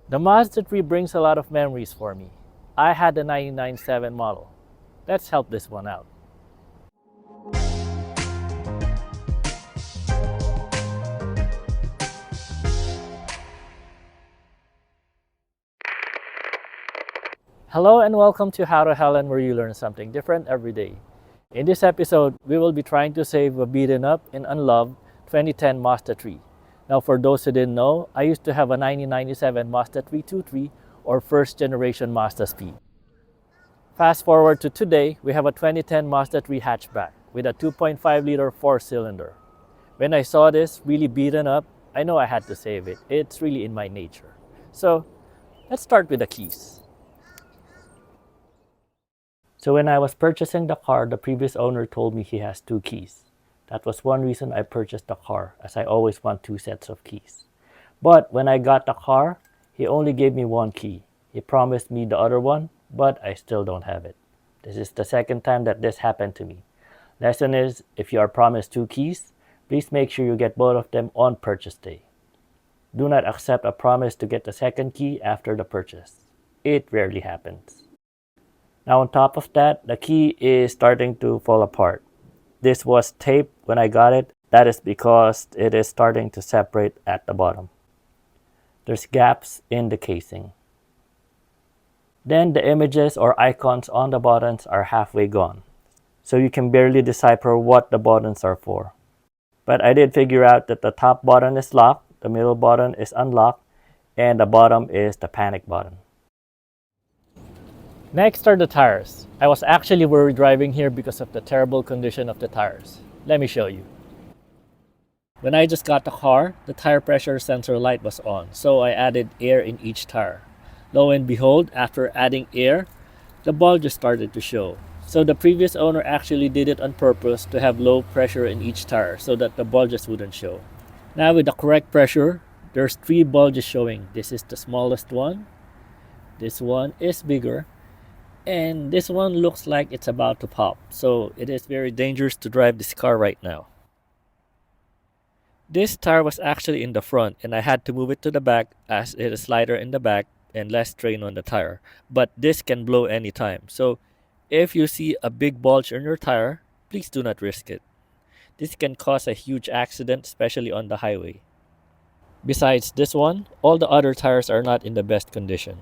The Mazda 3 brings a lot of memories for me. I had the 99.7 model. Let's help this one out. Hello and welcome to How to Helen, where you learn something different every day. In this episode, we will be trying to save a beaten up and unloved 2010 Mazda 3. Now, for those who didn't know, I used to have a 1997 Mazda 323 or first generation Mazda Speed. Fast forward to today, we have a 2010 Mazda 3 hatchback with a 2.5-liter four-cylinder. When I saw this really beaten up, I know I had to save it. It's really in my nature. So, let's start with the keys. So when I was purchasing the car, the previous owner told me he has two keys. That was one reason I purchased the car, as I always want two sets of keys. But when I got the car, he only gave me one key. He promised me the other one, but I still don't have it. This is the second time that this happened to me. Lesson is, if you are promised two keys, please make sure you get both of them on purchase day. Do not accept a promise to get the second key after the purchase. It rarely happens. Now on top of that, the key is starting to fall apart. This was taped when I got it. That is because it is starting to separate at the bottom. There's gaps in the casing. Then the images or icons on the buttons are halfway gone. So you can barely decipher what the buttons are for. But I did figure out that the top button is locked, the middle button is unlocked, and the bottom is the panic button. Next are the tires. I was actually worried driving here because of the terrible condition of the tires. Let me show you. When I just got the car, the tire pressure sensor light was on, so I added air in each tire. Lo and behold, after adding air, the bulges started to show. So the previous owner actually did it on purpose to have low pressure in each tire so that the bulges wouldn't show. Now with the correct pressure, there's three bulges showing. This is the smallest one. This one is bigger. And this one looks like it's about to pop, so it is very dangerous to drive this car right now. This tire was actually in the front and I had to move it to the back as it is lighter in the back and less strain on the tire. But this can blow anytime, so if you see a big bulge in your tire, please do not risk it. This can cause a huge accident, especially on the highway. Besides this one, all the other tires are not in the best condition.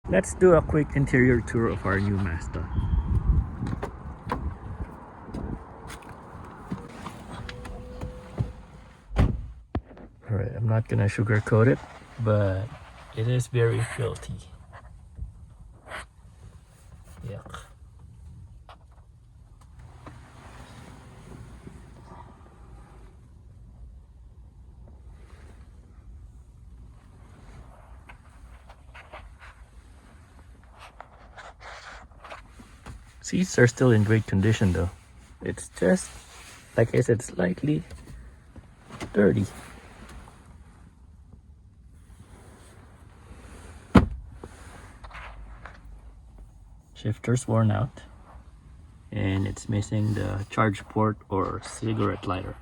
Let's do a quick interior tour of our new Mazda. Alright, I'm not gonna sugarcoat it, but it is very filthy. Yuck. Seats are still in great condition though. It's just, like I said, slightly dirty. Shifter's worn out. And it's missing the charge port or cigarette lighter.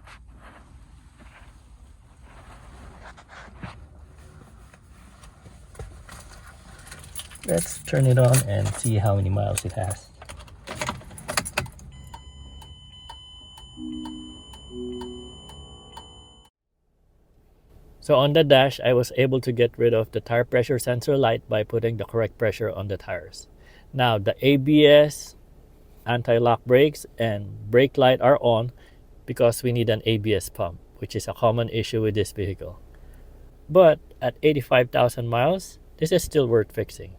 Let's turn it on and see how many miles it has. So on the dash, I was able to get rid of the tire pressure sensor light by putting the correct pressure on the tires. Now the ABS, anti-lock brakes, and brake light are on because we need an ABS pump, which is a common issue with this vehicle. But at 85,000 miles, this is still worth fixing.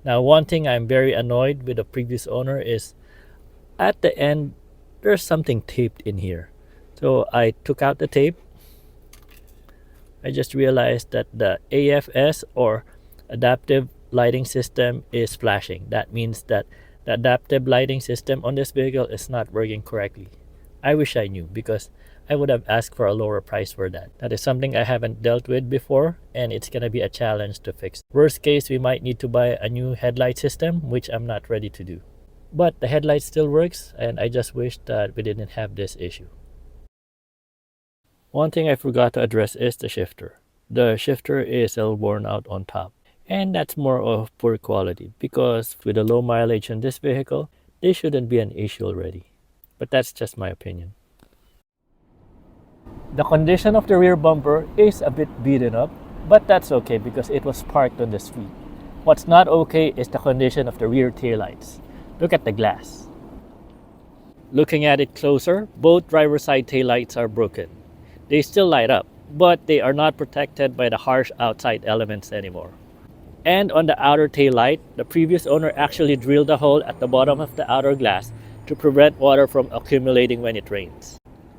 Now one thing I'm very annoyed with the previous owner is at the end, there's something taped in here. So I took out the tape. I just realized that the AFS or adaptive lighting system is flashing. That means that the adaptive lighting system on this vehicle is not working correctly. I wish I knew because I would have asked for a lower price for that. That is something I haven't dealt with before and it's gonna be a challenge to fix. Worst case, we might need to buy a new headlight system, which I'm not ready to do. But the headlight still works and I just wish that we didn't have this issue. One thing I forgot to address is the shifter. The shifter is all worn out on top. And that's more of poor quality because with the low mileage in this vehicle, this shouldn't be an issue already. But that's just my opinion. The condition of the rear bumper is a bit beaten up, but that's okay because it was parked on the street. What's not okay is the condition of the rear taillights. Look at the glass. Looking at it closer, both driver's side taillights are broken. They still light up, but they are not protected by the harsh outside elements anymore. And on the outer taillight, the previous owner actually drilled a hole at the bottom of the outer glass to prevent water from accumulating when it rains.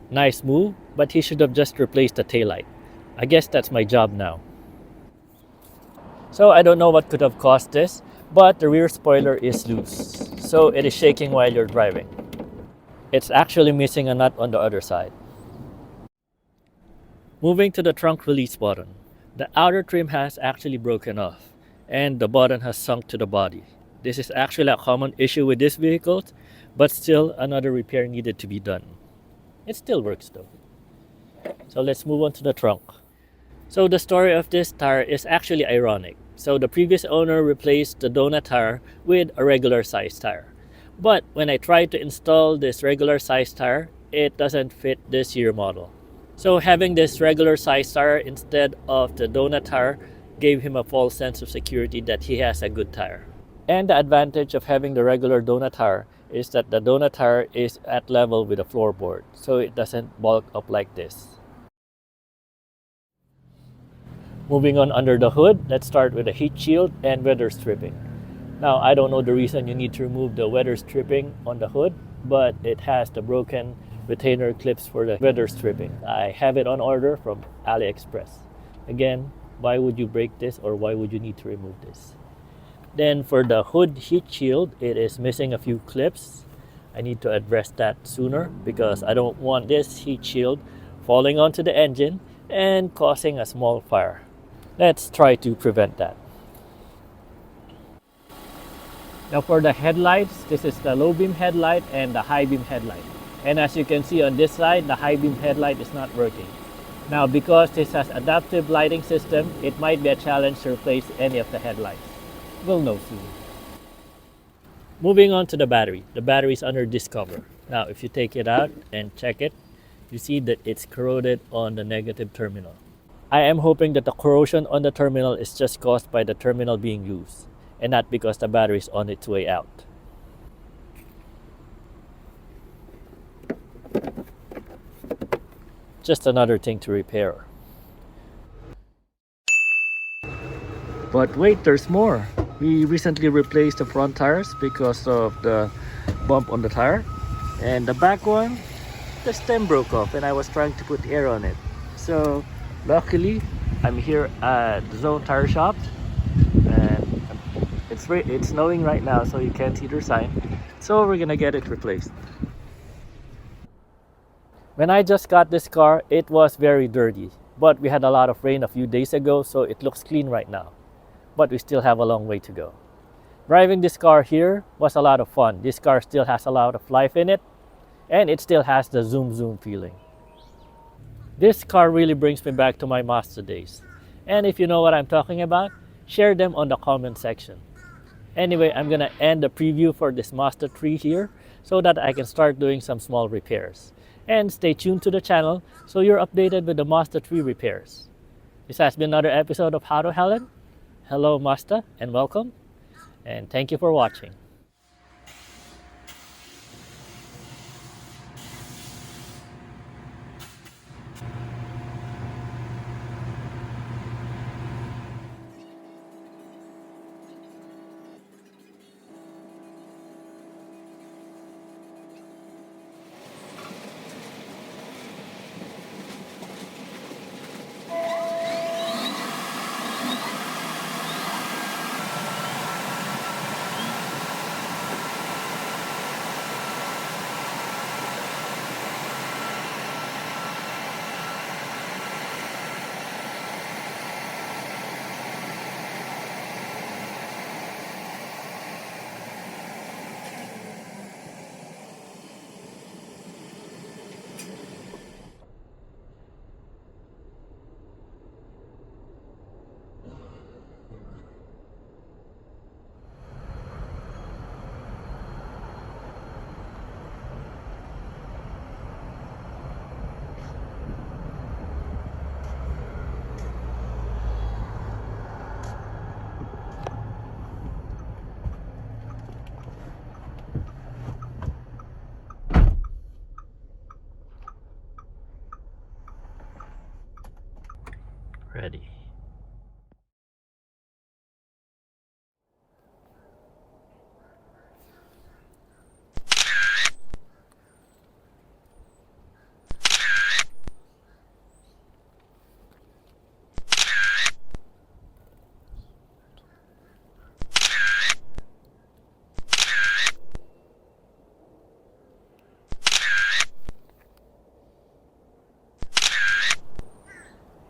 Nice move, but he should have just replaced the taillight. I guess that's my job now. So I don't know what could have caused this, but the rear spoiler is loose, so it is shaking while you're driving. It's actually missing a nut on the other side. Moving to the trunk release button. The outer trim has actually broken off, and the button has sunk to the body. This is actually a common issue with these vehicles, but still another repair needed to be done. It still works though. So let's move on to the trunk. So the story of this tire is actually ironic. So the previous owner replaced the donut tire with a regular size tire. But when I tried to install this regular size tire, it doesn't fit this year model. So having this regular size tire instead of the donut tire gave him a false sense of security that he has a good tire. And the advantage of having the regular donut tire is that the donut tire is at level with the floorboard, so it doesn't bulk up like this. Moving on under the hood, let's start with the heat shield and weather stripping. Now, I don't know the reason you need to remove the weather stripping on the hood, but it has the broken retainer clips for the weather stripping. I have it on order from AliExpress. Again, why would you break this or why would you need to remove this? Then for the hood heat shield, it is missing a few clips. I need to address that sooner because I don't want this heat shield falling onto the engine and causing a small fire. Let's try to prevent that. Now for the headlights, this is the low beam headlight and the high beam headlight. And as you can see on this side, the high beam headlight is not working. Now because this has adaptive lighting system, it might be a challenge to replace any of the headlights. We'll know soon. Moving on to the battery. The battery is under this cover. Now if you take it out and check it, you see that it's corroded on the negative terminal. I am hoping that the corrosion on the terminal is just caused by the terminal being loose and not because the battery is on its way out. Just another thing to repair. But wait, there's more. We recently replaced the front tires because of the bump on the tire. And the back one, the stem broke off and I was trying to put air on it. So luckily, I'm here at the Zone Tire Shop. And it's snowing right now, so you can't see their sign. So we're gonna get it replaced. When I just got this car, it was very dirty. But we had a lot of rain a few days ago, so it looks clean right now. But we still have a long way to go. Driving this car here was a lot of fun. This car still has a lot of life in it, and it still has the zoom zoom feeling. This car really brings me back to my Mazda days. And if you know what I'm talking about, share them on the comment section. Anyway, I'm gonna end the preview for this Mazda 3 here so that I can start doing some small repairs. And stay tuned to the channel so you're updated with the Mazda 3 repairs. This has been another episode of How to Helen. Hello Mazda and welcome, and thank you for watching.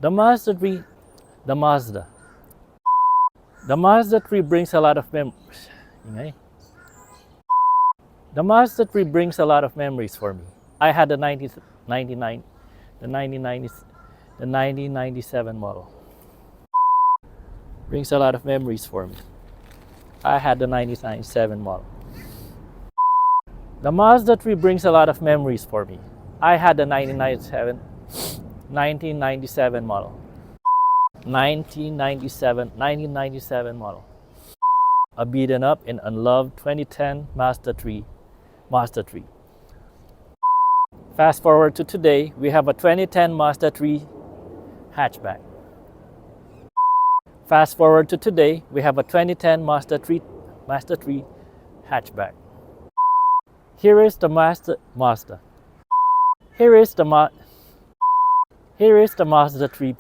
The Mazda 3, the Mazda. The Mazda 3 brings a lot of memories. The Mazda 3 brings a lot of memories for me. I had the 1999, the 1990, the 1997 model. Brings a lot of memories for me. I had the 1997 model. The Mazda 3 brings a lot of memories for me. I had the 1997 model. 1997 model. A beaten up and unloved 2010 Mazda 3. Fast forward to today, we have a 2010 Mazda 3 hatchback. Fast forward to today, we have a 2010 Mazda 3 hatchback. Here is the Mazda. Here is the Mazda 3